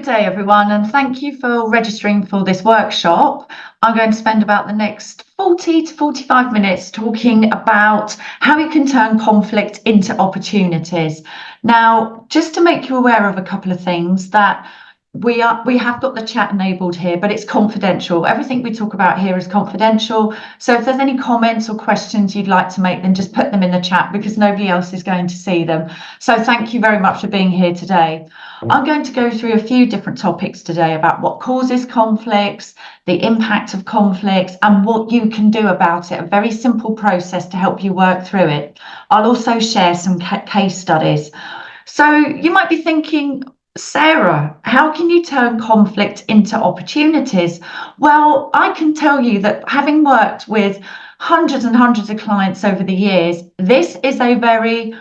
day, everyone, and thank you for registering for this workshop. I'm going to spend about the next 40 to 45 minutes talking about how you can turn conflict into opportunities. Now, just to make you aware of a couple of things, that we have got the chat enabled here, but it's confidential. Everything we talk about here is confidential. So if there's any comments or questions you'd like to make, then just put them in the chat because nobody else is going to see them. So thank you very much for being here today. I'm going to go through a few different topics today about what causes conflicts, the impact of conflicts, and what you can do about it. A very simple process to help you work through it. I'll also share some case studies. So you might be thinking, Sarah, how can you turn conflict into opportunities? Well, I can tell you that having worked with hundreds and hundreds of clients over the years, this is a very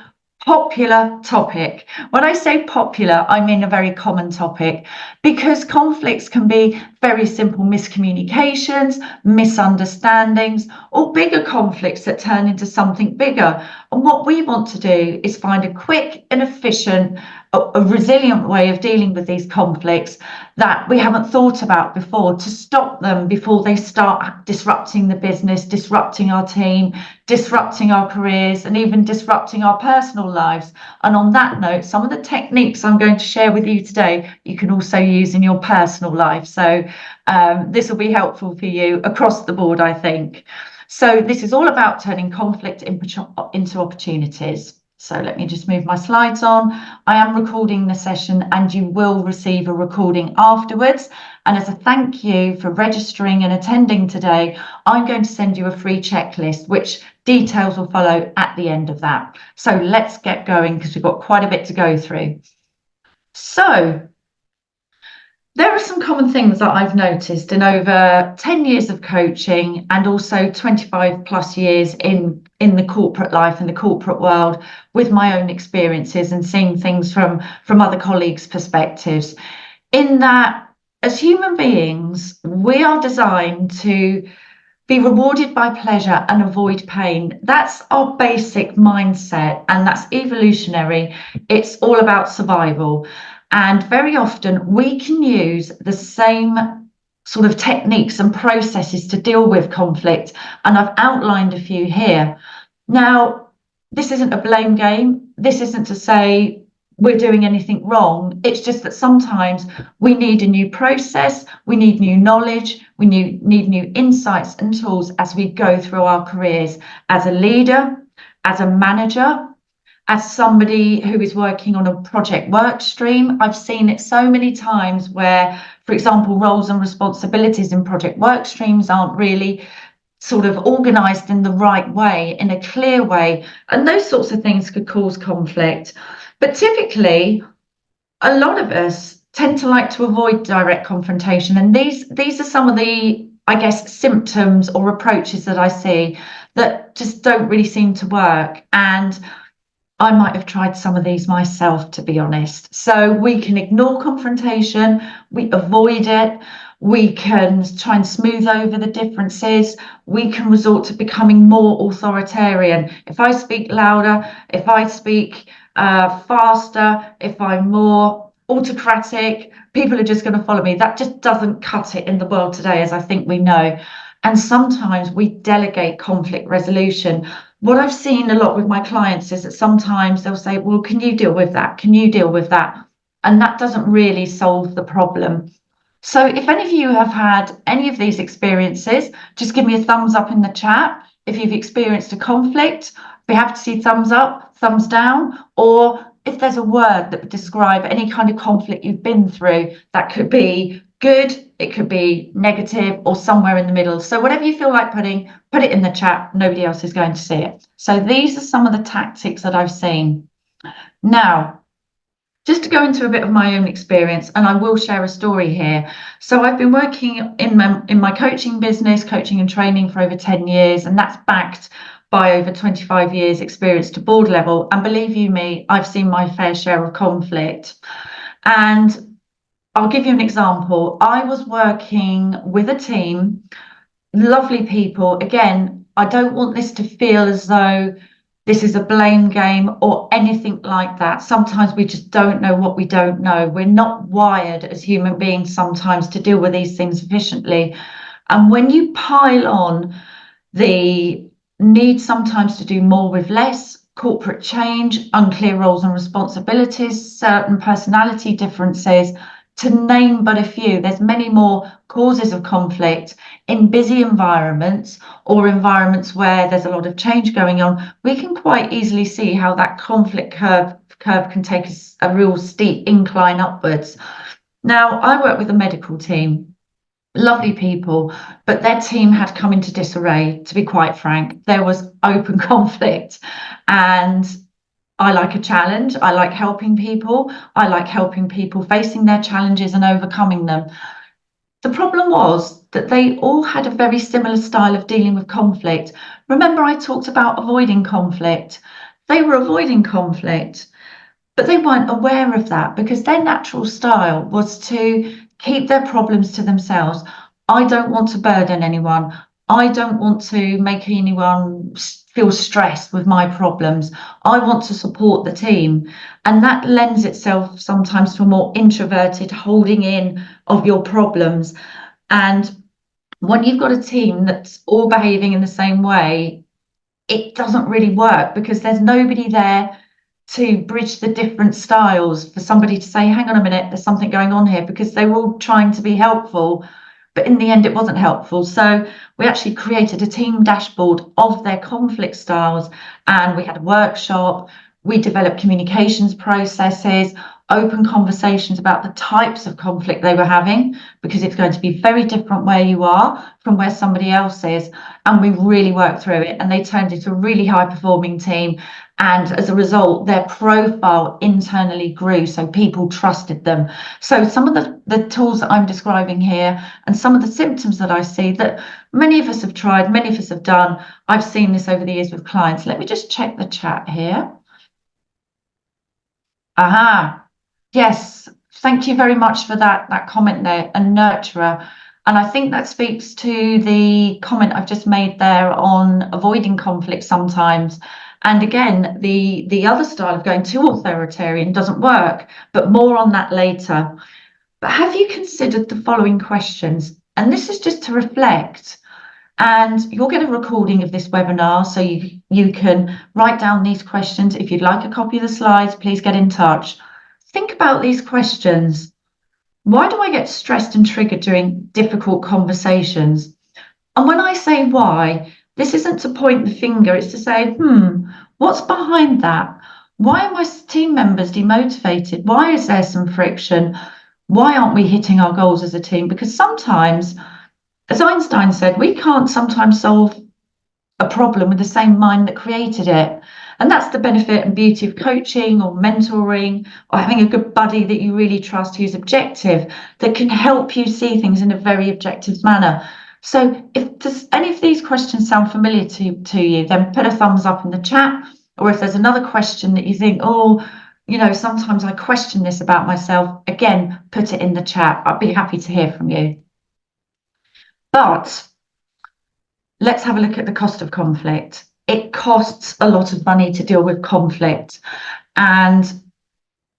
popular topic. When I say popular, I mean a very common topic, because conflicts can be very simple miscommunications, misunderstandings, or bigger conflicts that turn into something bigger. And what we want to do is find a quick and efficient, a resilient way of dealing with these conflicts that we haven't thought about before, to stop them before they start disrupting the business, disrupting our team, disrupting our careers, and even disrupting our personal lives. And on that note, some of the techniques I'm going to share with you today, you can also use in your personal life. So this will be helpful for you across the board, I think. So this is all about turning conflict into opportunities. So let me just move my slides on. I am recording the session and you will receive a recording afterwards. And as a thank you for registering and attending today, I'm going to send you a free checklist, which details will follow at the end of that. So let's get going because we've got quite a bit to go through. So there are some common things that I've noticed in over 10 years of coaching and also 25 plus years in the corporate life and the corporate world, with my own experiences and seeing things from other colleagues' perspectives, in that as human beings, we are designed to be rewarded by pleasure and avoid pain. That's our basic mindset, and that's evolutionary. It's all about survival. And very often we can use the same sort of techniques and processes to deal with conflict. And I've outlined a few here. Now, this isn't a blame game. This isn't to say we're doing anything wrong. It's just that sometimes we need a new process, we need new knowledge, we need new insights and tools as we go through our careers as a leader, as a manager, as somebody who is working on a project work stream. I've seen it so many times where, for example, roles and responsibilities in project work streams aren't really sort of organized in the right way, in a clear way. And those sorts of things could cause conflict. But typically, a lot of us tend to like to avoid direct confrontation. And these are some of the, I guess, symptoms or approaches that I see that just don't really seem to work. And I might have tried some of these myself, to be honest. So we can ignore confrontation, we avoid it, we can try and smooth over the differences, we can resort to becoming more authoritarian. If I speak louder, if I speak faster, if I'm more autocratic, people are just going to follow me. That just doesn't cut it in the world today, as I think we know. And sometimes we delegate conflict resolution. What I've seen a lot with my clients is that sometimes they'll say, well, can you deal with that? Can you deal with that? And that doesn't really solve the problem. So if any of you have had any of these experiences, just give me a thumbs up in the chat. If you've experienced a conflict, we have to see thumbs up, thumbs down, or if there's a word that would describe any kind of conflict you've been through, that could be good, it could be negative, or somewhere in the middle. So whatever you feel like putting, put it in the chat. Nobody else is going to see it. So these are some of the tactics that I've seen. Now, just to go into a bit of my own experience, and I will share a story here. So I've been working in my coaching business, coaching and training, for over 10 years, and that's backed by over 25 years experience to board level. And believe you me, I've seen my fair share of conflict. And I'll give you an example. I was working with a team, lovely people. Again, I don't want this to feel as though this is a blame game or anything like that. Sometimes we just don't know what we don't know. We're not wired as human beings sometimes to deal with these things efficiently. And when you pile on the need sometimes to do more with less, corporate change, unclear roles and responsibilities, certain personality differences, to name but a few, there's many more causes of conflict in busy environments or environments where there's a lot of change going on. We can quite easily see how that conflict curve can take a real steep incline upwards. Now, I work with a medical team, lovely people, but their team had come into disarray, to be quite frank. There was open conflict, and I like a challenge. I like helping people. I like helping people facing their challenges and overcoming them. The problem was that they all had a very similar style of dealing with conflict. Remember, I talked about avoiding conflict. They were avoiding conflict, but they weren't aware of that because their natural style was to keep their problems to themselves. I don't want to burden anyone. I don't want to make anyone feel stressed with my problems. I want to support the team. And that lends itself sometimes to a more introverted holding in of your problems. And when you've got a team that's all behaving in the same way, it doesn't really work because there's nobody there to bridge the different styles for somebody to say, hang on a minute, there's something going on here, because they were all trying to be helpful, but in the end it wasn't helpful. So we actually created a team dashboard of their conflict styles, and we had a workshop. We developed communications processes, open conversations about the types of conflict they were having, because it's going to be very different where you are from where somebody else is. And we really worked through it, and they turned into a really high performing team. And as a result, their profile internally grew, so people trusted them. So some of the tools that I'm describing here and some of the symptoms that I see that many of us have tried, many of us have done, I've seen this over the years with clients. Let me just check the chat here. Aha. Yes, thank you very much for that comment there, a nurturer. And I think that speaks to the comment I've just made there on avoiding conflict sometimes. And again, the other style of going too authoritarian doesn't work, but more on that later. But have you considered the following questions? And this is just to reflect. And you'll get a recording of this webinar, so you can write down these questions. If you'd like a copy of the slides, please get in touch. Think about these questions. Why do I get stressed and triggered during difficult conversations? And when I say why, this isn't to point the finger, it's to say, what's behind that? Why are my team members demotivated? Why is there some friction? Why aren't we hitting our goals as a team? Because sometimes, as Einstein said, we can't sometimes solve a problem with the same mind that created it. And that's the benefit and beauty of coaching or mentoring or having a good buddy that you really trust who's objective, that can help you see things in a very objective manner. So if does any of these questions sound familiar to you, then put a thumbs up in the chat. Or if there's another question that you think, sometimes I question this about myself, again, put it in the chat. I'd be happy to hear from you. But let's have a look at the cost of conflict. It costs a lot of money to deal with conflict. And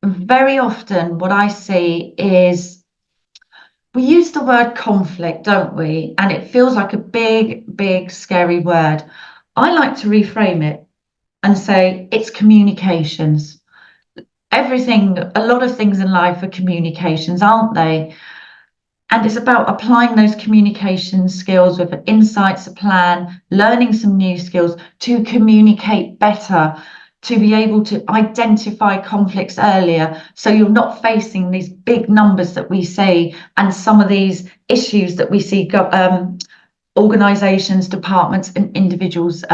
very often what I see is we use the word conflict, don't we? And it feels like a big, big, scary word. I like to reframe it and say it's communications. A lot of things in life are communications, aren't they? And it's about applying those communication skills with insights, a plan, learning some new skills to communicate better, to be able to identify conflicts earlier. So you're not facing these big numbers that we see and some of these issues that we see organizations, departments, and individuals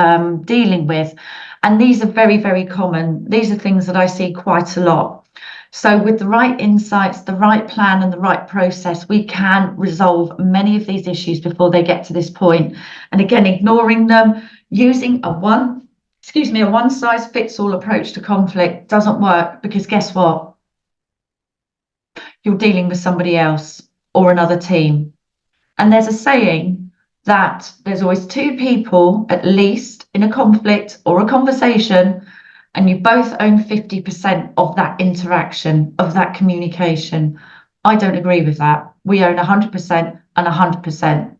dealing with. And these are very, very common. These are things that I see quite a lot. So with the right insights, the right plan, and the right process, we can resolve many of these issues before they get to this point. And again, ignoring them, using a one-size-fits-all approach to conflict doesn't work, because guess what? You're dealing with somebody else or another team. And there's a saying that there's always two people at least in a conflict or a conversation, and you both own 50% of that interaction, of that communication. I don't agree with that. We own 100% and 100%.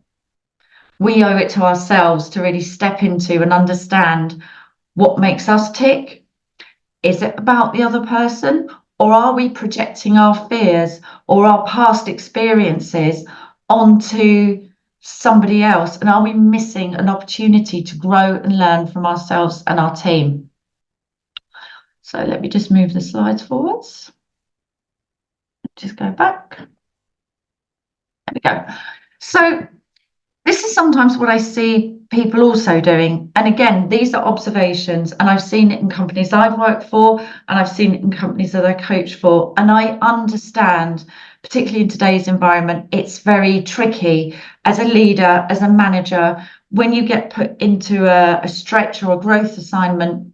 We owe it to ourselves to really step into and understand what makes us tick. Is it about the other person, or are we projecting our fears or our past experiences onto somebody else? And are we missing an opportunity to grow and learn from ourselves and our team? So let me just move the slides forwards. Just go back. There we go. So this is sometimes what I see people also doing. And again, these are observations, and I've seen it in companies I've worked for, and I've seen it in companies that I coach for. And I understand, particularly in today's environment, it's very tricky as a leader, as a manager, when you get put into a stretch or a growth assignment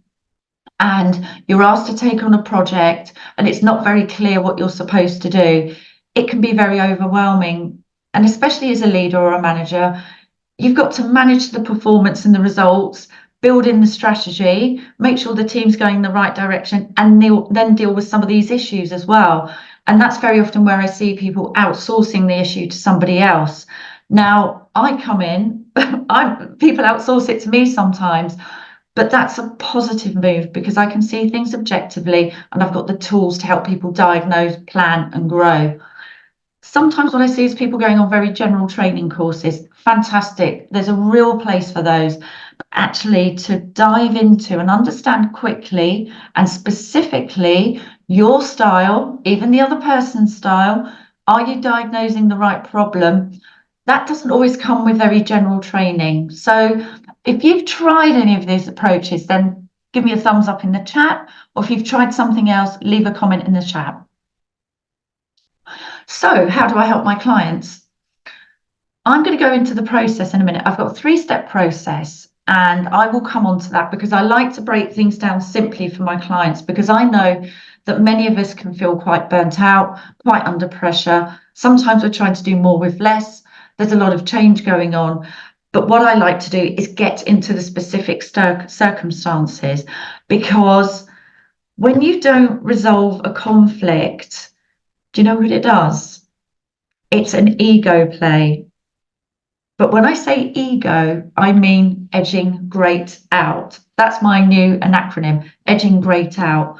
and you're asked to take on a project and it's not very clear what you're supposed to do. It can be very overwhelming. And especially as a leader or a manager, you've got to manage the performance and the results, build in the strategy, make sure the team's going in the right direction, and then deal with some of these issues as well. And that's very often where I see people outsourcing the issue to somebody else. Now, I come in, people outsource it to me sometimes, but that's a positive move because I can see things objectively and I've got the tools to help people diagnose, plan, and grow. Sometimes what I see is people going on very general training courses. Fantastic. There's a real place for those. But actually, to dive into and understand quickly and specifically your style, even the other person's style, are you diagnosing the right problem? That doesn't always come with very general training. So if you've tried any of these approaches, then give me a thumbs up in the chat. Or if you've tried something else, leave a comment in the chat. So how do I help my clients? I'm going to go into the process in a minute. I've got a 3-step process and I will come on to that because I like to break things down simply for my clients because I know that many of us can feel quite burnt out, quite under pressure. Sometimes we're trying to do more with less. There's a lot of change going on. But what I like to do is get into the specific circumstances because when you don't resolve a conflict, do you know what it does? It's an ego play. But when I say ego, I mean edging great out. That's my new acronym, edging great out.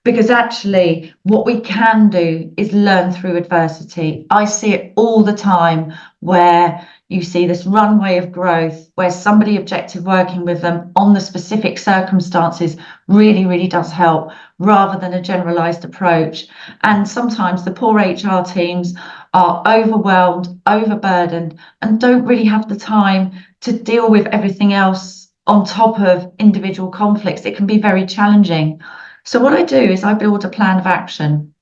Because actually, what we can do is learn through adversity. I see it all the time where you see this runway of growth, where somebody objective working with them on the specific circumstances really, really does help rather than a generalized approach. And sometimes the poor HR teams are overwhelmed, overburdened, and don't really have the time to deal with everything else on top of individual conflicts. It can be very challenging. So what I do is I build a plan of action,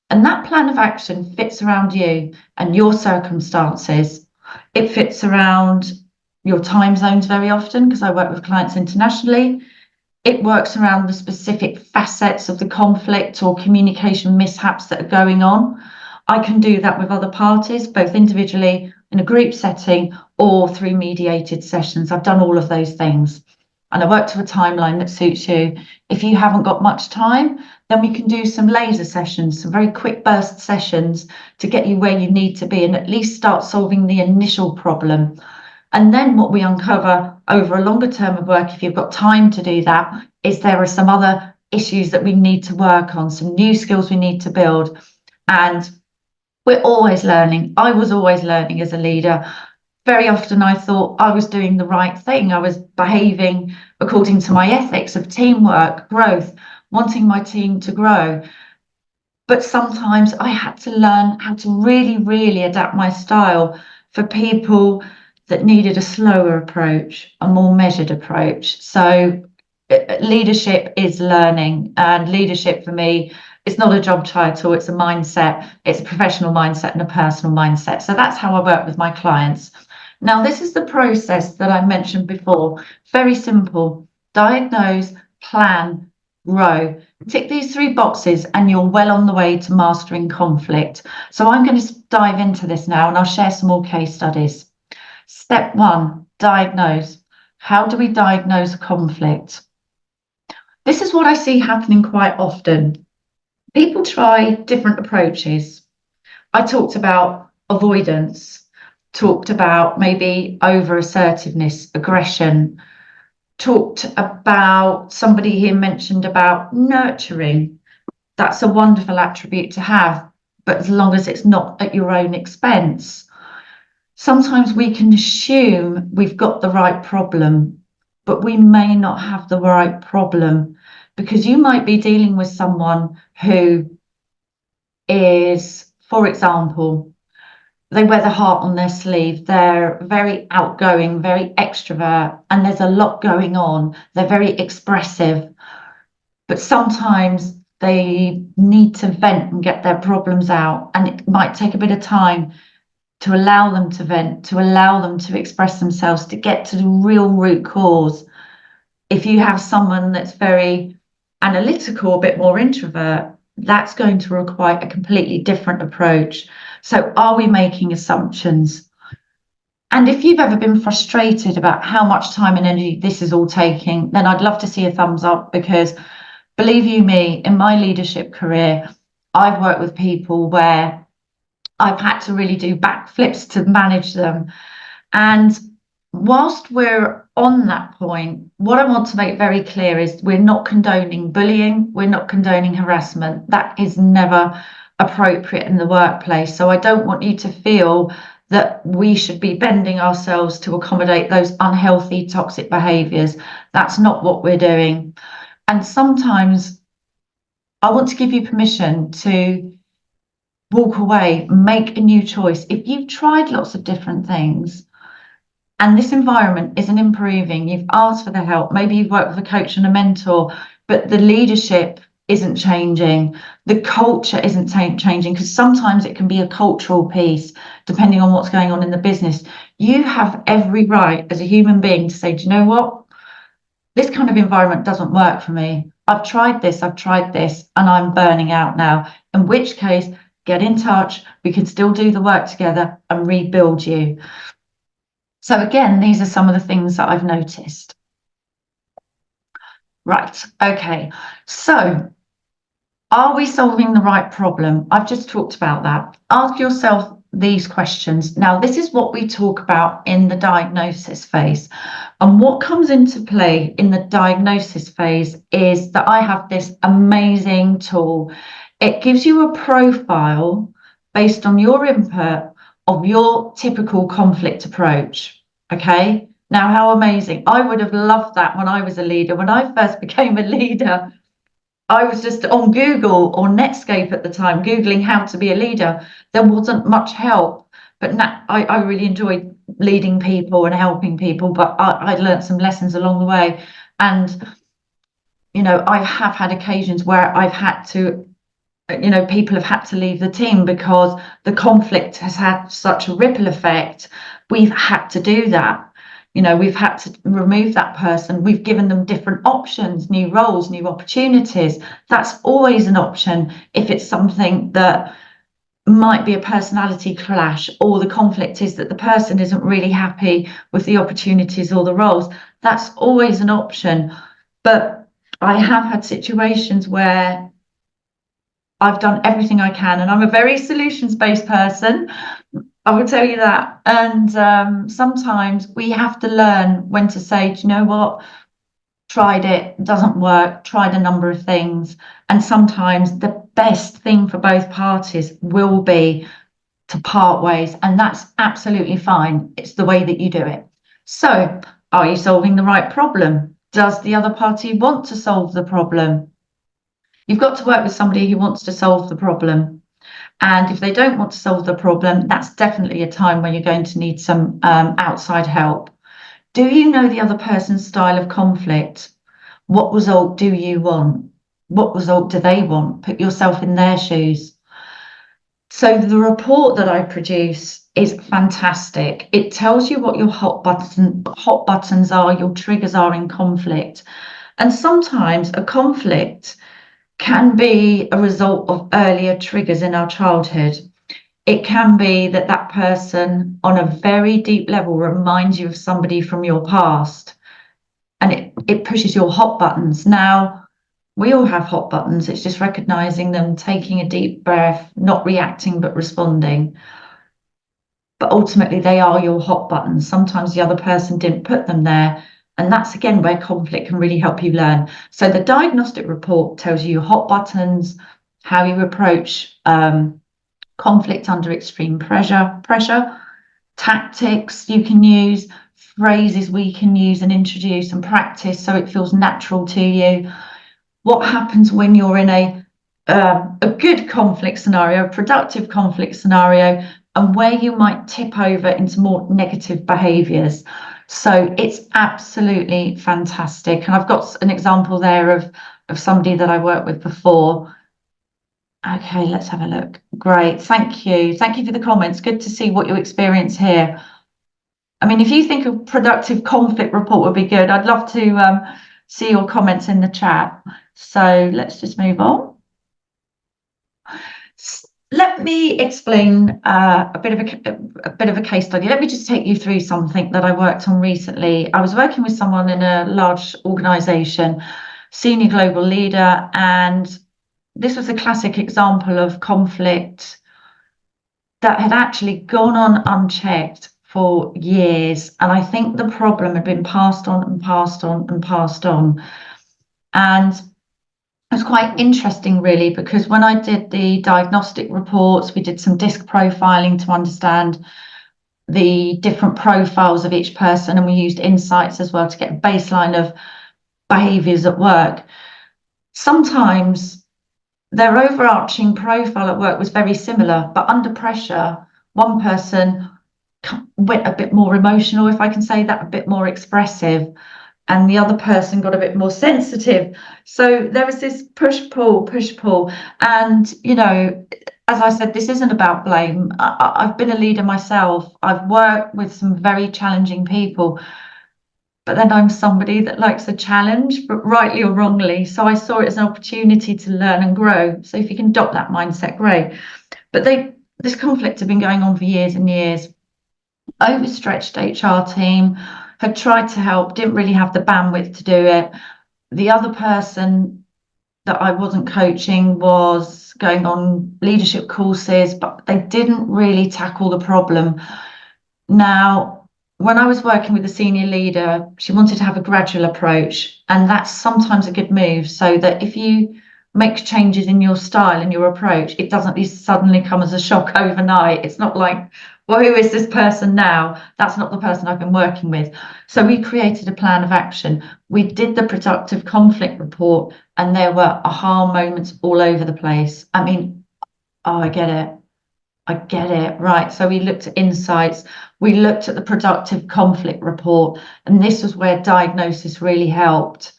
and that plan of action fits around you and your circumstances. It fits around your time zones very often because I work with clients internationally. It works around the specific facets of the conflict or communication mishaps that are going on. I can do that with other parties, both individually in a group setting or through mediated sessions. I've done all of those things. And I work to a timeline that suits you. If you haven't got much time, then we can do some laser sessions, some very quick burst sessions to get you where you need to be and at least start solving the initial problem. And then what we uncover over a longer term of work, if you've got time to do that, is there are some other issues that we need to work on, some new skills we need to build. And we're always learning. I was always learning as a leader. Very often I thought I was doing the right thing. I was behaving according to my ethics of teamwork, growth, wanting my team to grow. But sometimes I had to learn how to really, really adapt my style for people that needed a slower approach, a more measured approach. So leadership is learning, and leadership for me, it's not a job title, it's a mindset. It's a professional mindset and a personal mindset. So that's how I work with my clients. Now, this is the process that I mentioned before. Very simple. Diagnose, plan, grow. Tick these 3 boxes and you're well on the way to mastering conflict. So I'm going to dive into this now and I'll share some more case studies. Step 1, diagnose. How do we diagnose a conflict? This is what I see happening quite often. People try different approaches. I talked about avoidance, talked about maybe over assertiveness, aggression, talked about, somebody here mentioned about nurturing. That's a wonderful attribute to have, but as long as it's not at your own expense. Sometimes we can assume we've got the right problem, but we may not have the right problem, because you might be dealing with someone who is, for example, they wear the heart on their sleeve. They're very outgoing, very extrovert, and there's a lot going on. They're very expressive, but sometimes they need to vent and get their problems out, and it might take a bit of time to allow them to vent, to allow them to express themselves, to get to the real root cause. If you have someone that's very analytical, a bit more introvert, that's going to require a completely different approach. So are we making assumptions? And if you've ever been frustrated about how much time and energy this is all taking, then I'd love to see a thumbs up, because believe you me, in my leadership career, I've worked with people where I've had to really do backflips to manage them. And whilst we're on that point, what I want to make very clear is we're not condoning bullying, we're not condoning harassment. That is never appropriate in the workplace. So I don't want you to feel that we should be bending ourselves to accommodate those unhealthy, toxic behaviours. That's not what we're doing. And sometimes I want to give you permission to walk away, make a new choice. If you've tried lots of different things and this environment isn't improving, you've asked for the help, maybe you've worked with a coach and a mentor, but the leadership isn't changing, the culture isn't changing, because sometimes it can be a cultural piece, depending on what's going on in the business. You have every right as a human being to say, do you know what? This kind of environment doesn't work for me. I've tried this, and I'm burning out now. In which case, get in touch. We can still do the work together and rebuild you. So again, these are some of the things that I've noticed. Right, okay. So are we solving the right problem? I've just talked about that. Ask yourself these questions. Now, this is what we talk about in the diagnosis phase. And what comes into play in the diagnosis phase is that I have this amazing tool. It gives you a profile based on your input of your typical conflict approach. Okay. Now, how amazing. I would have loved that when I was a leader. When I first became a leader, I was just on Google or Netscape at the time, Googling how to be a leader. There wasn't much help, but I really enjoyed leading people and helping people, but I learned some lessons along the way. And, you know, I have had occasions where I've had to, you know, people have had to leave the team because the conflict has had such a ripple effect. We've had to do that. You know, we've had to remove that person. We've given them different options, new roles, new opportunities. That's always an option if it's something that might be a personality clash, or the conflict is that the person isn't really happy with the opportunities or the roles. That's always an option. But I have had situations where I've done everything I can, and I'm a very solutions-based person. I will tell you that. And sometimes we have to learn when to say, do you know what? Tried it, doesn't work, tried a number of things. And sometimes the best thing for both parties will be to part ways. And that's absolutely fine. It's the way that you do it. So, are you solving the right problem? Does the other party want to solve the problem? You've got to work with somebody who wants to solve the problem. And if they don't want to solve the problem, that's definitely a time when you're going to need some outside help. Do you know the other person's style of conflict? What result do you want? What result do they want? Put yourself in their shoes. So the report that I produce is fantastic. It tells you what your hot buttons are, your triggers are in conflict. And sometimes a conflict can be a result of earlier triggers in our childhood. It can be that person on a very deep level reminds you of somebody from your past. and it pushes your hot buttons. Now, we all have hot buttons. It's just recognizing them, taking a deep breath, not reacting, but responding. But ultimately, they are your hot buttons. Sometimes the other person didn't put them there. And that's again where conflict can really help you learn. So the diagnostic report tells you your hot buttons, how you approach conflict under extreme pressure, tactics you can use, phrases we can use and introduce and practice so it feels natural to you. What happens when you're in a good conflict scenario, a productive conflict scenario, and where you might tip over into more negative behaviours. So it's absolutely fantastic. And I've got an example there of somebody that I worked with before. Okay, let's have a look. Great, thank you. Thank you for the comments. Good to see what you experience here. I mean, if you think a productive conflict report would be good, I'd love to see your comments in the chat. So let's just move on. Let me explain a bit of a case study. Let me just take you through something that I worked on recently. I was working with someone in a large organization, senior global leader, and this was a classic example of conflict that had actually gone on unchecked for years. And I think the problem had been passed on and passed on and passed on. And it was quite interesting, really, because when I did the diagnostic reports, we did some disc profiling to understand the different profiles of each person, and we used insights as well to get a baseline of behaviours at work. Sometimes their overarching profile at work was very similar, but under pressure, one person went a bit more emotional, if I can say that, a bit more expressive, and the other person got a bit more sensitive. So there was this push pull. And, you know, as I said, this isn't about blame. I've been a leader myself. I've worked with some very challenging people, but then I'm somebody that likes a challenge, but rightly or wrongly. So I saw it as an opportunity to learn and grow. So if you can adopt that mindset, great. But this conflict had been going on for years and years. Overstretched HR team, had tried to help, didn't really have the bandwidth to do it. The other person that I wasn't coaching was going on leadership courses, but they didn't really tackle the problem. Now, when I was working with the senior leader, she wanted to have a gradual approach, and that's sometimes a good move, so that if you make changes in your style and your approach, it doesn't suddenly come as a shock overnight. It's not like, well, who is this person now? That's not the person I've been working with. So we created a plan of action. We did the productive conflict report, and there were aha moments all over the place. I mean, oh, I get it. Right. So we looked at insights, we looked at the productive conflict report, and this was where diagnosis really helped.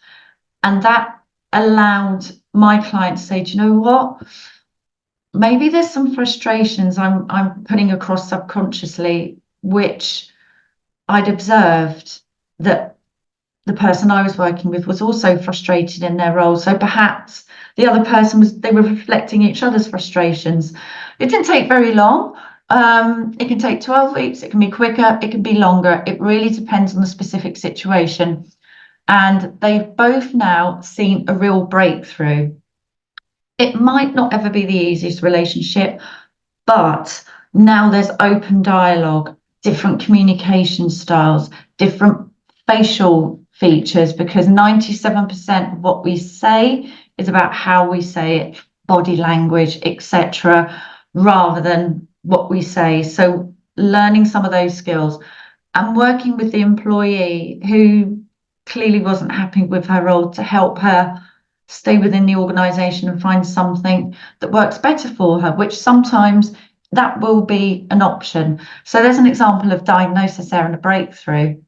And that allowed my client to say, do you know what? Maybe there's some frustrations I'm putting across subconsciously, which I'd observed that the person I was working with was also frustrated in their role. So perhaps the other person they were reflecting each other's frustrations. It didn't take very long. It can take 12 weeks, it can be quicker, it can be longer. It really depends on the specific situation. And they've both now seen a real breakthrough. It might not ever be the easiest relationship, but now there's open dialogue, different communication styles, different facial features, because 97% of what we say is about how we say it, body language, etc., rather than what we say. So learning some of those skills and working with the employee who clearly wasn't happy with her role to help her stay within the organization and find something that works better for her, which sometimes that will be an option. So there's an example of diagnosis there and a breakthrough.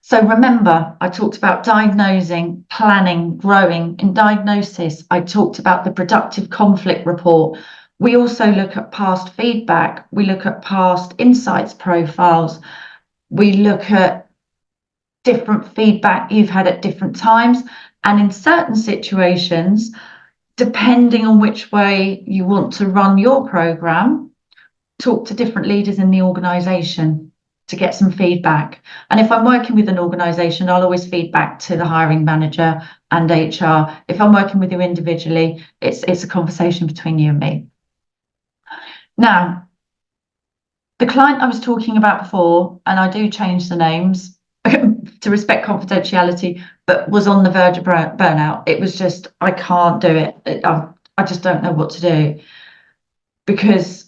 So remember, I talked about diagnosing, planning, growing. In diagnosis, I talked about the productive conflict report. We also look at past feedback. We look at past insights profiles. We look at different feedback you've had at different times. And in certain situations, depending on which way you want to run your program, talk to different leaders in the organization. to get some feedback. And if I'm working with an organisation, I'll always feed back to the hiring manager and HR. If I'm working with you individually, it's a conversation between you and me. Now, the client I was talking about before, and I do change the names to respect confidentiality, but was on the verge of burnout. It was just, I can't do it. I just don't know what to do, because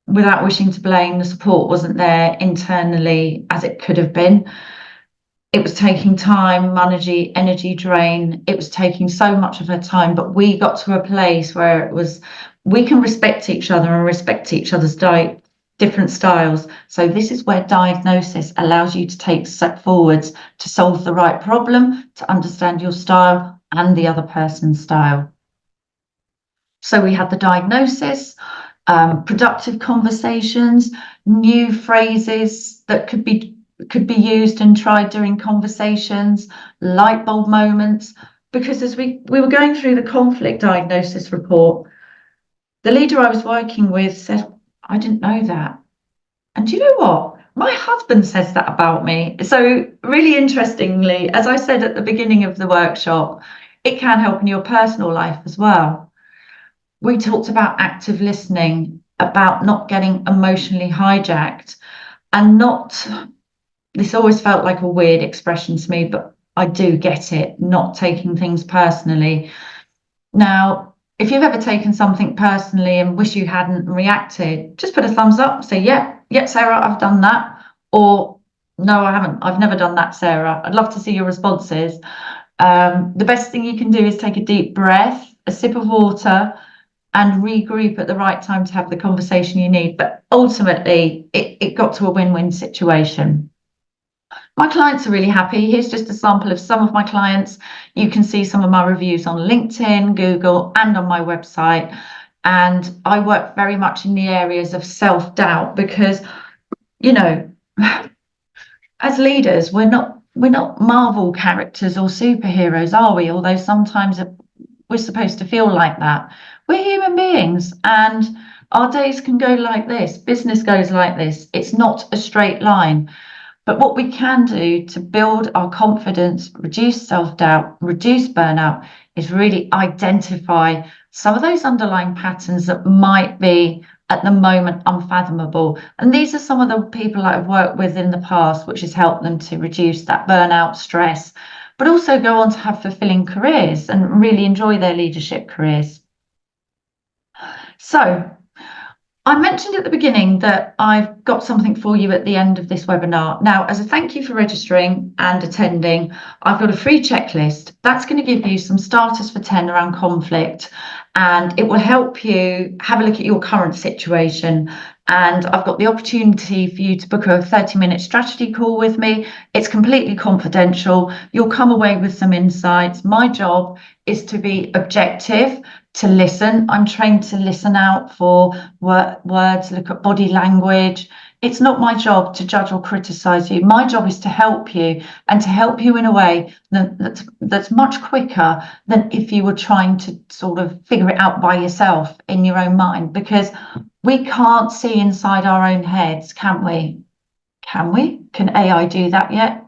without wishing to blame, the support wasn't there internally as it could have been. It was taking time, energy drain. It was taking so much of her time, but we got to a place where it was, we can respect each other and respect each other's different styles. So this is where diagnosis allows you to take step forwards to solve the right problem, to understand your style and the other person's style. So we had the diagnosis, productive conversations, new phrases that could be used and tried during conversations, light bulb moments. Because as we were going through the conflict diagnosis report, the leader I was working with said, I didn't know that. And do you know what? My husband says that about me. So really interestingly, as I said at the beginning of the workshop, it can help in your personal life as well. We talked about active listening, about not getting emotionally hijacked, and not, this always felt like a weird expression to me, but I do get it, not taking things personally. Now, if you've ever taken something personally and wish you hadn't reacted, just put a thumbs up, say, yeah, Sarah, I've done that. Or, no, I haven't. I've never done that, Sarah. I'd love to see your responses. The best thing you can do is take a deep breath, a sip of water, and regroup at the right time to have the conversation you need. But ultimately, it got to a win-win situation. My clients are really happy. Here's just a sample of some of my clients. You can see some of my reviews on LinkedIn, Google, and on my website. And I work very much in the areas of self-doubt because, you know, as leaders, we're not Marvel characters or superheroes, are we? Although sometimes we're supposed to feel like that. We're human beings, and our days can go like this. Business goes like this. It's not a straight line. But what we can do to build our confidence, reduce self-doubt, reduce burnout, is really identify some of those underlying patterns that might be at the moment unfathomable. And these are some of the people that I've worked with in the past, which has helped them to reduce that burnout, stress, but also go on to have fulfilling careers and really enjoy their leadership careers. So I mentioned at the beginning that I've got something for you at the end of this webinar. Now, as a thank you for registering and attending, I've got a free checklist that's going to give you some starters for 10 around conflict, and it will help you have a look at your current situation. And I've got the opportunity for you to book a 30-minute strategy call with me. It's completely confidential. You'll come away with some insights. My job is to be objective, to listen. I'm trained to listen out for words, look at body language. It's not my job to judge or criticize you. My job is to help you, and to help you in a way that's much quicker than if you were trying to sort of figure it out by yourself in your own mind, because we can't see inside our own heads, can we? Can we? Can AI do that yet?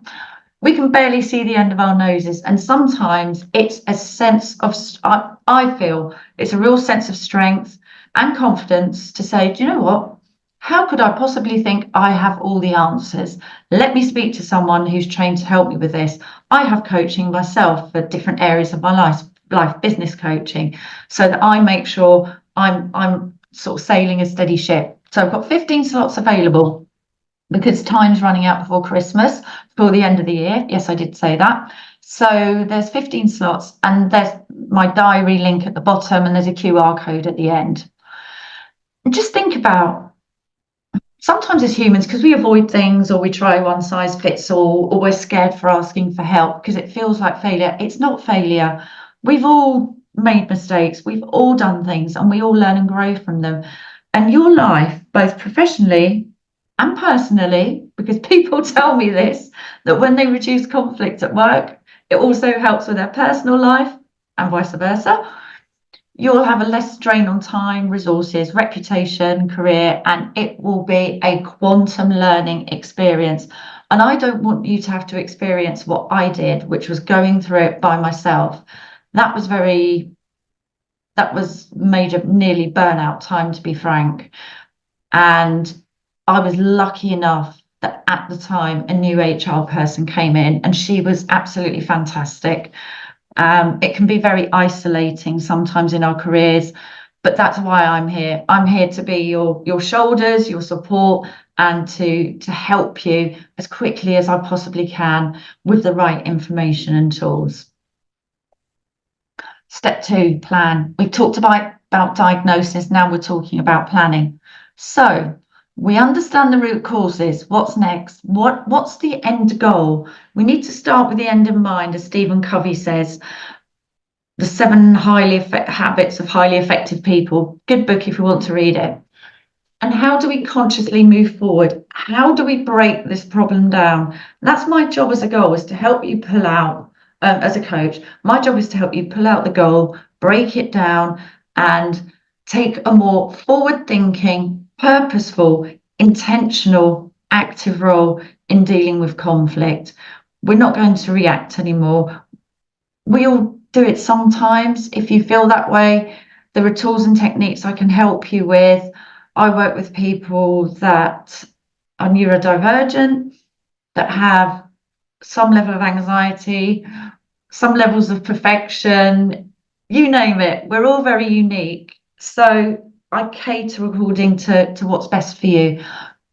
We can barely see the end of our noses, and sometimes it's a sense of, I feel it's a real sense of strength and confidence to say, do you know what? How could I possibly think I have all the answers? Let me speak to someone who's trained to help me with this. I have coaching myself for different areas of my life, business coaching, so that I make sure I'm sort of sailing a steady ship. So I've got 15 slots available, because time's running out before Christmas, for the end of the year. Yes, I did say that. So there's 15 slots, and there's my diary link at the bottom, and there's a QR code at the end. And just think about, sometimes as humans, because we avoid things, or we try one size fits all, or we're scared for asking for help because it feels like failure. It's not failure. We've all made mistakes. We've all done things, and we all learn and grow from them. And your life, both professionally and personally, because people tell me this, that when they reduce conflict at work, it also helps with their personal life and vice versa. You'll have a less strain on time, resources, reputation, career, and it will be a quantum learning experience. And I don't want you to have to experience what I did, which was going through it by myself. That was major, nearly burnout time, to be frank. And I was lucky enough that at the time a new HR person came in and she was absolutely fantastic. It can be very isolating sometimes in our careers, but that's why I'm here. I'm here to be your shoulders, your support, and to help you as quickly as I possibly can with the right information and tools. Step 2, plan. We've talked about diagnosis, now we're talking about planning. So we understand the root causes. What's next? What's the end goal? We need to start with the end in mind, as Stephen Covey says. The 7 Habits of Highly Effective People. Good book if you want to read it. And how do we consciously move forward? How do we break this problem down? That's my job as a goal, is to help you pull out, as a coach, my job is to help you pull out the goal, break it down, and take a more forward-thinking, purposeful, intentional, active role in dealing with conflict. We're not going to react anymore. We all do it sometimes. If you feel that way, there are tools and techniques I can help you with. I work with people that are neurodivergent, that have some level of anxiety, some levels of perfection, you name it. We're all very unique. So I cater according to what's best for you.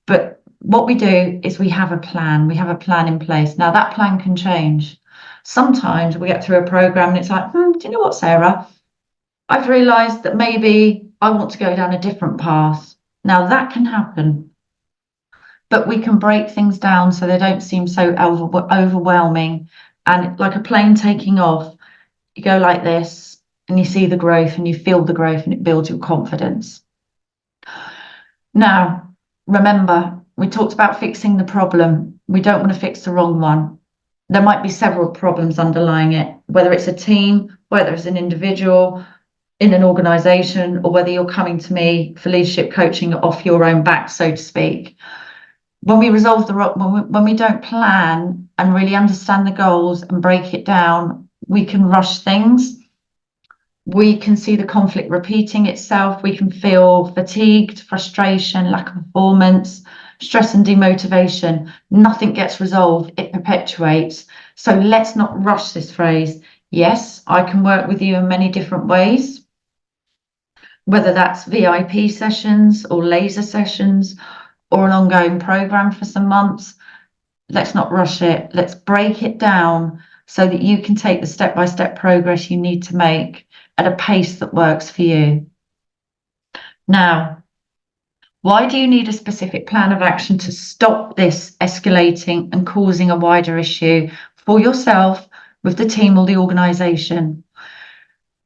But what we do is we have a plan. We have a plan in place. Now that plan can change. Sometimes we get through a program and it's like, do you know what, Sarah? I've realized that maybe I want to go down a different path. Now that can happen, but we can break things down so they don't seem so overwhelming. And like a plane taking off, you go like this and you see the growth and you feel the growth and it builds your confidence. Now, remember, we talked about fixing the problem. We don't want to fix the wrong one. There might be several problems underlying it, whether it's a team, whether it's an individual in an organization, or whether you're coming to me for leadership coaching off your own back, so to speak. When we resolve when we don't plan and really understand the goals and break it down, we can rush things. We can see the conflict repeating itself. We can feel fatigued, frustration, lack of performance, stress and demotivation. Nothing gets resolved, it perpetuates. So let's not rush this phrase. Yes, I can work with you in many different ways, whether that's VIP sessions or laser sessions or an ongoing program for some months. Let's not rush it. Let's break it down so that you can take the step-by-step progress you need to make at a pace that works for you. Now, why do you need a specific plan of action to stop this escalating and causing a wider issue for yourself, with the team or the organization?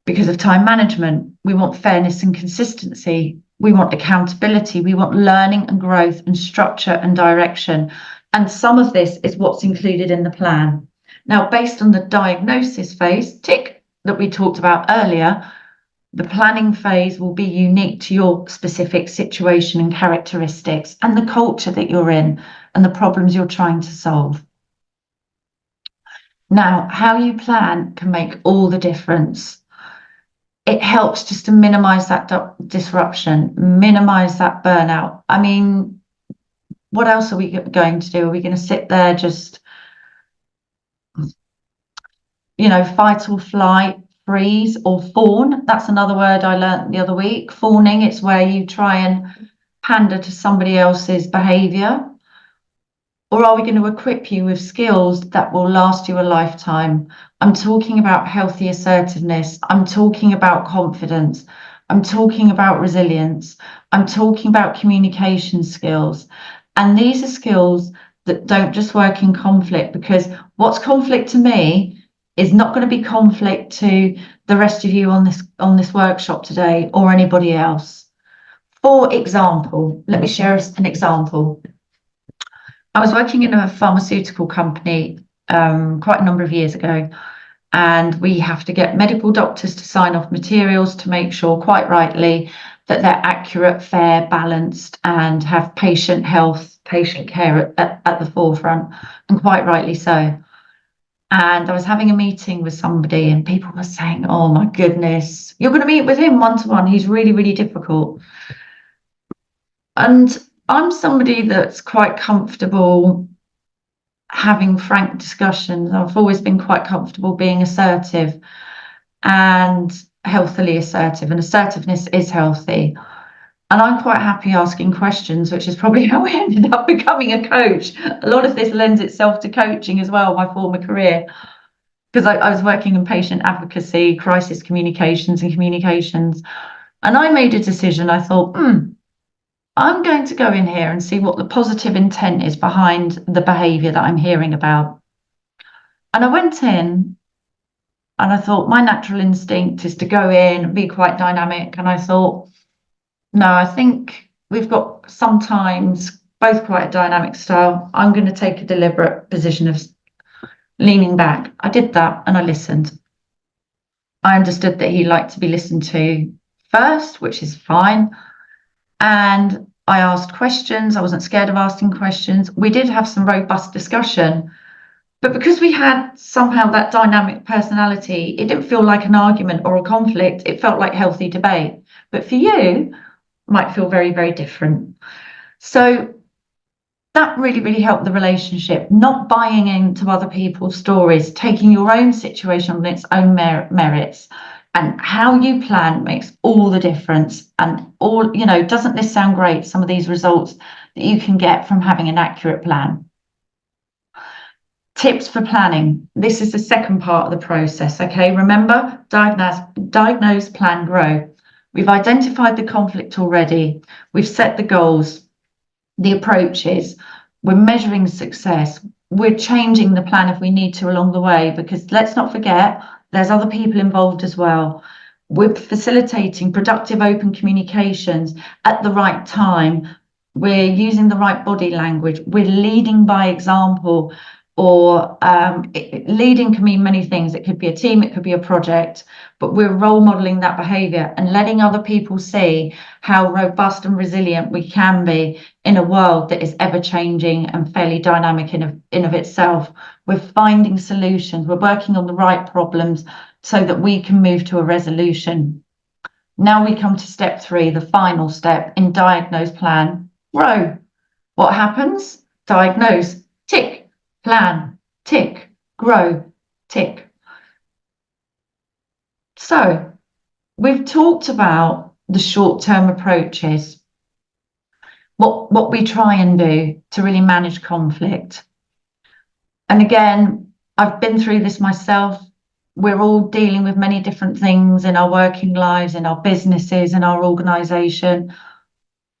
Because of time management. We want fairness and consistency. We want accountability. We want learning and growth and structure and direction. And some of this is what's included in the plan. Now, based on the diagnosis phase, tick, that we talked about earlier, the planning phase will be unique to your specific situation and characteristics and the culture that you're in and the problems you're trying to solve. Now, how you plan can make all the difference. It helps just to minimize that disruption, minimize that burnout. I mean, what else are we going to do? Are we going to sit there just, fight or flight, freeze or fawn? That's another word I learned the other week. Fawning, it's where you try and pander to somebody else's behavior. Or are we going to equip you with skills that will last you a lifetime? I'm talking about healthy assertiveness. I'm talking about confidence. I'm talking about resilience. I'm talking about communication skills. And these are skills that don't just work in conflict, because what's conflict to me is not going to be conflict to the rest of you on this workshop today or anybody else. For example, let me share an example. I was working in a pharmaceutical company quite a number of years ago, and we have to get medical doctors to sign off materials to make sure, quite rightly, that they're accurate, fair, balanced, and have patient health, patient care at the forefront, and quite rightly so. And I was having a meeting with somebody, and people were saying, "Oh my goodness, you're going to meet with him one to one. He's really, really difficult." And I'm somebody that's quite comfortable having frank discussions. I've always been quite comfortable being assertive and healthily assertive, and assertiveness is healthy. And I'm quite happy asking questions, which is probably how I ended up becoming a coach. A lot of this lends itself to coaching as well, my former career, because I was working in patient advocacy, crisis communications, and communications. And I made a decision. I thought, I'm going to go in here and see what the positive intent is behind the behavior that I'm hearing about. And I went in and I thought, my natural instinct is to go in and be quite dynamic. And I thought, no, I think we've got sometimes both quite a dynamic style. I'm going to take a deliberate position of leaning back. I did that and I listened. I understood that he liked to be listened to first, which is fine. And I asked questions. I wasn't scared of asking questions. We did have some robust discussion, but because we had somehow that dynamic personality, it didn't feel like an argument or a conflict. It felt like healthy debate. But for you, might feel very, very different. So that really, really helped the relationship, not buying into other people's stories, taking your own situation on its own merits. And how you plan makes all the difference. And all, doesn't this sound great? Some of these results that you can get from having an accurate plan. Tips for planning. This is the second part of the process. Okay, remember, diagnose, plan, grow. We've identified the conflict already. We've set the goals, the approaches. We're measuring success. We're changing the plan if we need to along the way, because let's not forget, there's other people involved as well. We're facilitating productive open communications at the right time. We're using the right body language. We're leading by example, or leading can mean many things. It could be a team, it could be a project, but we're role modeling that behavior and letting other people see how robust and resilient we can be in a world that is ever changing and fairly dynamic in of itself. We're finding solutions. We're working on the right problems so that we can move to a resolution. Now we come to step 3, the final step in diagnose, plan, grow. What happens? Diagnose, tick. Plan, tick. Grow, tick. So we've talked about the short-term approaches, what we try and do to really manage conflict. And again, I've been through this myself. We're all dealing with many different things in our working lives, in our businesses, in our organisation.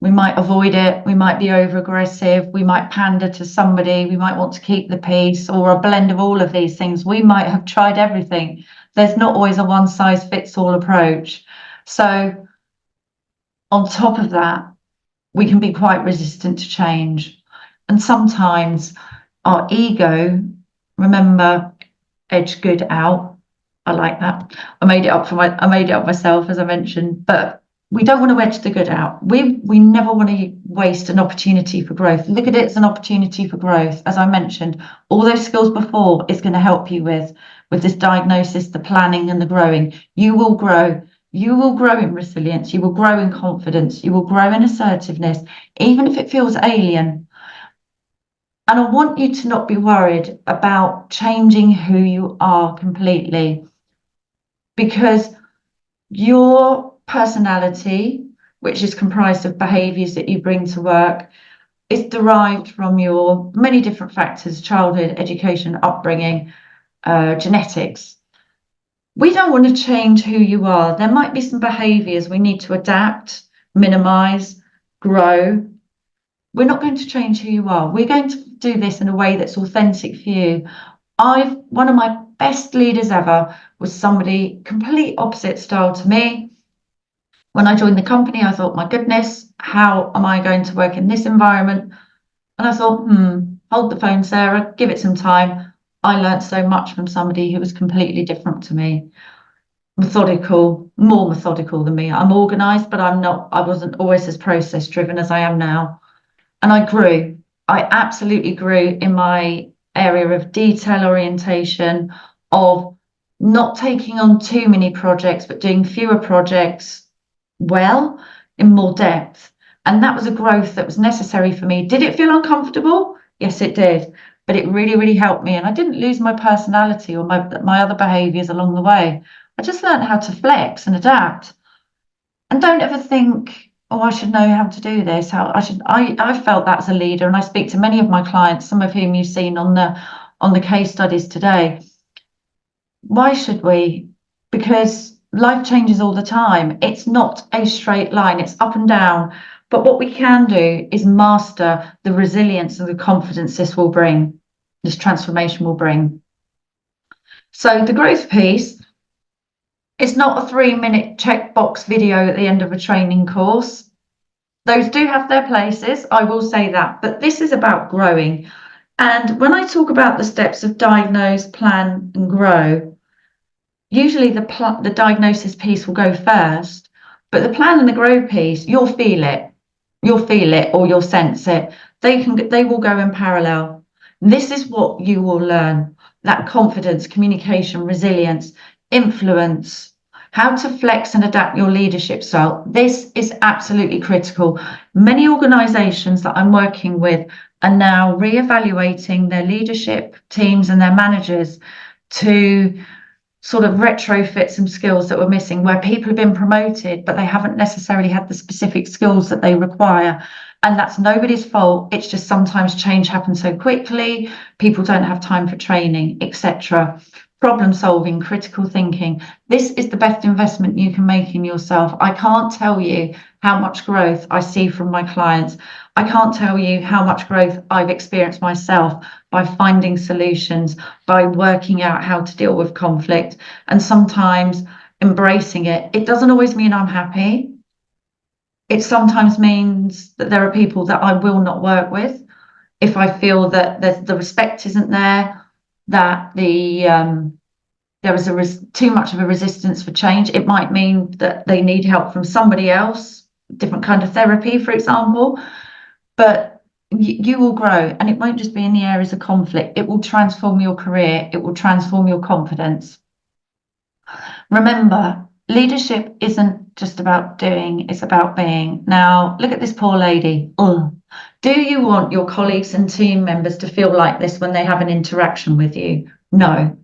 We might avoid it. We might be over aggressive. We might pander to somebody. We might want to keep the peace, or a blend of all of these things. We might have tried everything. There's not always a one size fits all approach. So on top of that, we can be quite resistant to change. And sometimes our ego, remember, edge good out. I like that. I made it up myself, as I mentioned, but we don't want to edge the good out. We never want to waste an opportunity for growth. Look at it as an opportunity for growth. As I mentioned, all those skills before is going to help you with this diagnosis, the planning and the growing. You will grow. You will grow in resilience. You will grow in confidence. You will grow in assertiveness, even if it feels alien. And I want you to not be worried about changing who you are completely, because your personality, which is comprised of behaviours that you bring to work, is derived from your many different factors: childhood, education, upbringing, genetics. We don't want to change who you are. There might be some behaviours we need to adapt, minimise, grow. We're not going to change who you are. We're going to do this in a way that's authentic for you. One of my best leaders ever was somebody complete opposite style to me. When I joined the company, I thought, my goodness, how am I going to work in this environment? And I thought, hold the phone, Sarah, give it some time. I learned so much from somebody who was completely different to me. Methodical, more methodical than me. I'm organized, but I wasn't always as process driven as I am now. And I grew. I absolutely grew in my area of detail orientation, of not taking on too many projects, but doing fewer projects well, in more depth. And that was a growth that was necessary for me. Did it feel uncomfortable? Yes, it did. But it really, really helped me. And I didn't lose my personality or my other behaviors along the way. I just learned how to flex and adapt. And don't ever think, oh, I should know how to do this. I felt that as a leader, and I speak to many of my clients, some of whom you've seen on the case studies today. Why should we? Because life changes all the time. It's not a straight line, it's up and down. But what we can do is master the resilience and the confidence this transformation will bring. So the growth piece, it's not a 3-minute checkbox video at the end of a training course. Those do have their places, I will say that, but this is about growing. And when I talk about the steps of diagnose, plan, and grow, usually the diagnosis piece will go first, but the plan and the grow piece, you'll feel it. You'll feel it or you'll sense it. They will go in parallel. This is what you will learn: that confidence, communication, resilience, influence, how to flex and adapt your leadership style. This is absolutely critical. Many organizations that I'm working with are now reevaluating their leadership teams and their managers to sort of retrofit some skills that were missing, where people have been promoted, but they haven't necessarily had the specific skills that they require. And that's nobody's fault. It's just sometimes change happens so quickly, people don't have time for training, etc. Problem solving, critical thinking. This is the best investment you can make in yourself. I can't tell you how much growth I see from my clients. I can't tell you how much growth I've experienced myself by finding solutions, by working out how to deal with conflict, and sometimes embracing it. It doesn't always mean I'm happy. It sometimes means that there are people that I will not work with if I feel that the respect isn't there, that there is too much of a resistance for change. It might mean that they need help from somebody else, different kind of therapy, for example. But you will grow, and it won't just be in the areas of conflict. It will transform your career. It will transform your confidence. Remember, leadership isn't just about doing, it's about being. Now, look at this poor lady. Ugh. Do you want your colleagues and team members to feel like this when they have an interaction with you? No.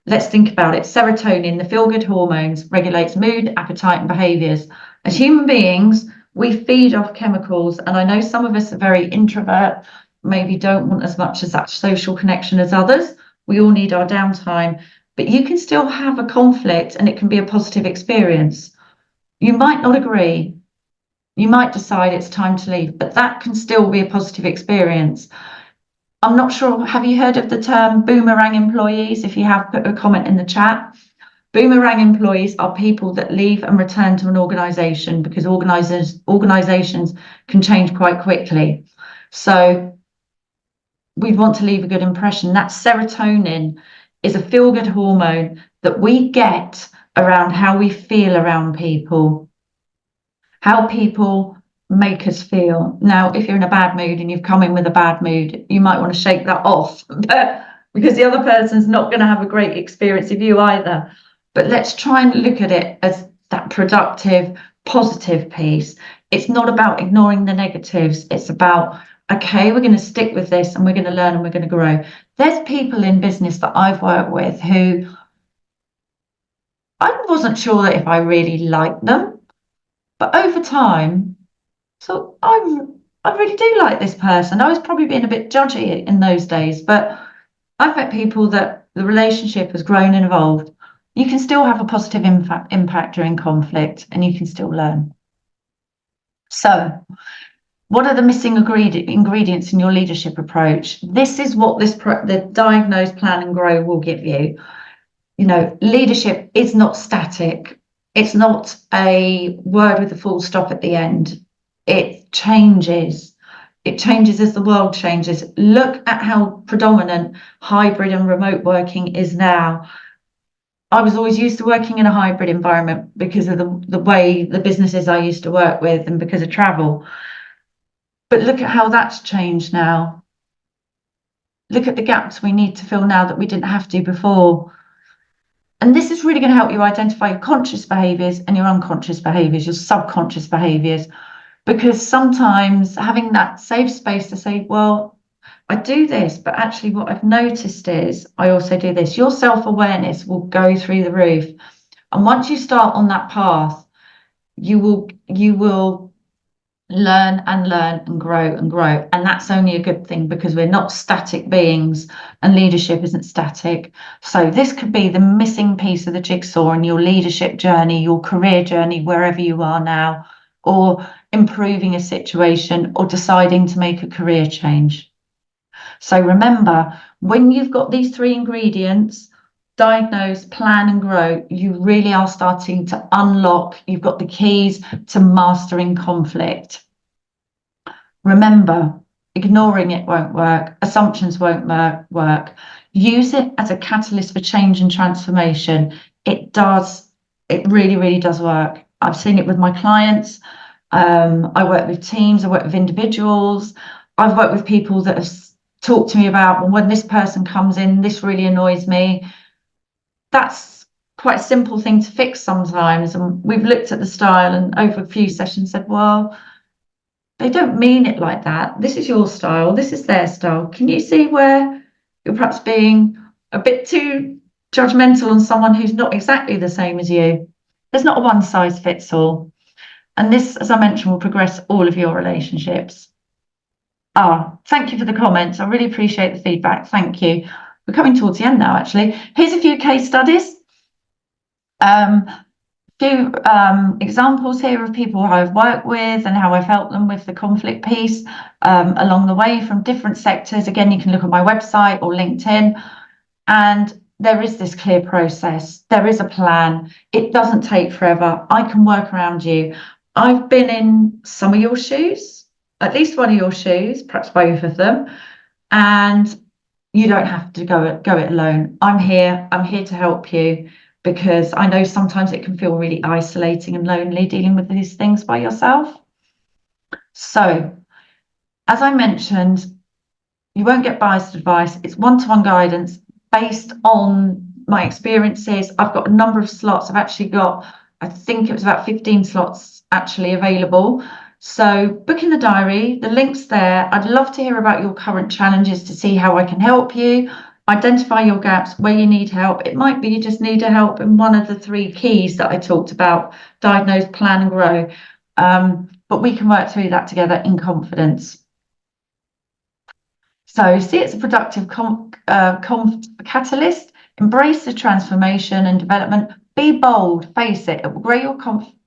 Let's think about it. Serotonin, the feel-good hormones, regulates mood, appetite, and behaviors. As human beings, we feed off chemicals, and I know some of us are very introvert, maybe don't want as much as that social connection as others. We all need our downtime, but you can still have a conflict and it can be a positive experience. You might not agree. You might decide it's time to leave, but that can still be a positive experience. I'm not sure, have you heard of the term boomerang employees? If you have, put a comment in the chat. Boomerang employees are people that leave and return to an organization because organizations can change quite quickly. So we want to leave a good impression. That serotonin is a feel-good hormone that we get around how we feel around people, how people make us feel. Now, if you're in a bad mood and you've come in with a bad mood, you might want to shake that off, but because the other person's not going to have a great experience of you either. But let's try and look at it as that productive, positive piece. It's not about ignoring the negatives. It's about, okay, we're going to stick with this and we're going to learn and we're going to grow. There's people in business that I've worked with who I wasn't sure that if I really liked them, but over time, so I really do like this person. I was probably being a bit judgy in those days, but I've met people that the relationship has grown and evolved. You can still have a positive impact during conflict, and you can still learn. So, what are the missing ingredients in your leadership approach? This is what the diagnose, plan, and grow will give you. You know, leadership is not static. It's not a word with a full stop at the end. It changes. It changes as the world changes. Look at how predominant hybrid and remote working is now. I was always used to working in a hybrid environment because of the way the businesses I used to work with and because of travel. But look at how that's changed now. Look at the gaps we need to fill now that we didn't have to before. And this is really going to help you identify your conscious behaviors and your unconscious behaviors, your subconscious behaviors, because sometimes having that safe space to say, well, I do this, but actually what I've noticed is I also do this. Your self-awareness will go through the roof. And once you start on that path, you will learn and grow and grow. And that's only a good thing because we're not static beings and leadership isn't static. So this could be the missing piece of the jigsaw in your leadership journey, your career journey, wherever you are now, or improving a situation or deciding to make a career change. So remember, when you've got these three ingredients, diagnose, plan and grow, you really are starting to unlock, you've got the keys to mastering conflict. Remember, ignoring it won't work, assumptions won't work. Use it as a catalyst for change and transformation. It does, it really, really does work. I've seen it with my clients. I work with teams, I work with individuals. I've worked with people that have talked to me about, well, when this person comes in, this really annoys me. That's quite a simple thing to fix sometimes. And we've looked at the style and over a few sessions said, well, they don't mean it like that. This is your style. This is their style. Can you see where you're perhaps being a bit too judgmental on someone who's not exactly the same as you? There's not a one size fits all. And this, as I mentioned, will progress all of your relationships. Thank you for the comments. I really appreciate the feedback. Thank you. We're coming towards the end now, actually. Here's a few case studies. Few examples here of people who I've worked with and how I've helped them with the conflict piece along the way from different sectors. Again, you can look at my website or LinkedIn, and there is this clear process. There is a plan. It doesn't take forever. I can work around you. I've been in some of your shoes, at least one of your shoes, perhaps both of them, and you don't have to go it alone. I'm here to help you, because I know sometimes it can feel really isolating and lonely dealing with these things by yourself. So, as I mentioned, you won't get biased advice. It's one-to-one guidance based on my experiences. I've got a number of slots. I've actually got, I think it was about 15 slots actually available. So book in the diary, the link's there. I'd love to hear about your current challenges to see how I can help you. Identify your gaps where you need help. It might be you just need help in one of the three keys that I talked about: diagnose, plan and grow. But we can work through that together in confidence. So see it's a productive catalyst. Embrace the transformation and development. Be bold, face it. It will grow your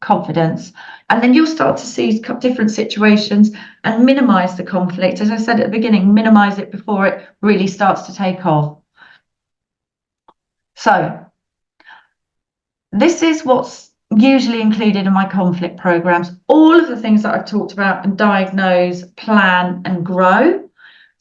confidence. And then you'll start to see different situations and minimize the conflict. As I said at the beginning, minimize it before it really starts to take off. So this is what's usually included in my conflict programs. All of the things that I've talked about: and diagnose, plan and grow.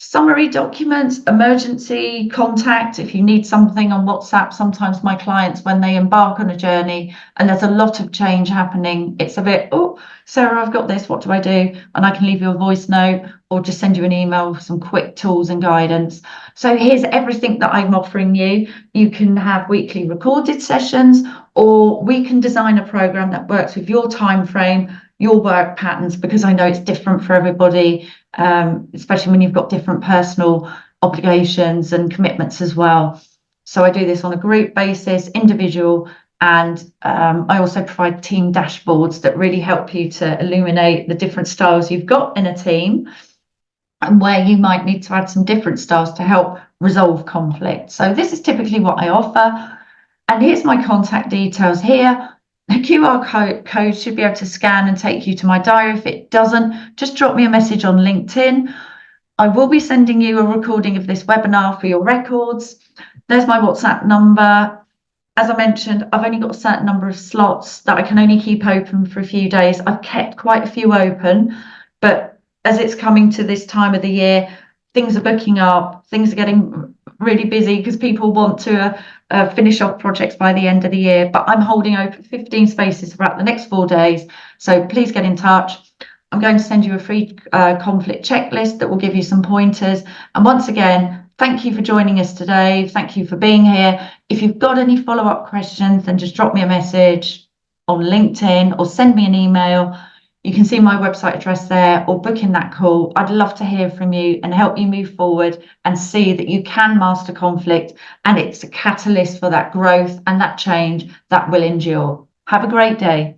Summary documents, emergency contact if you need something on WhatsApp. Sometimes my clients, when they embark on a journey and there's a lot of change happening, it's a bit, oh, Sarah, I've got this, what do I do? And I can leave you a voice note or just send you an email with some quick tools and guidance. So here's everything that I'm offering you. You can have weekly recorded sessions, or we can design a program that works with your time frame, your work patterns, because I know it's different for everybody, especially when you've got different personal obligations and commitments as well. So I do this on a group basis, individual, and I also provide team dashboards that really help you to illuminate the different styles you've got in a team and where you might need to add some different styles to help resolve conflict. So this is typically what I offer. And here's my contact details here. The QR code should be able to scan and take you to my diary. If it doesn't, just drop me a message on LinkedIn. I will be sending you a recording of this webinar for your records. There's my WhatsApp number. As I mentioned, I've only got a certain number of slots that I can only keep open for a few days. I've kept quite a few open, but as it's coming to this time of the year, things are booking up, things are getting really busy because people want to finish off projects by the end of the year. But I'm holding open 15 spaces throughout the next 4 days. So please get in touch. I'm going to send you a free conflict checklist that will give you some pointers. And once again, thank you for joining us today. Thank you for being here. If you've got any follow-up questions, then just drop me a message on LinkedIn or send me an email. You can see my website address there, or book in that call. I'd love to hear from you and help you move forward and see that you can master conflict, and it's a catalyst for that growth and that change that will endure. Have a great day.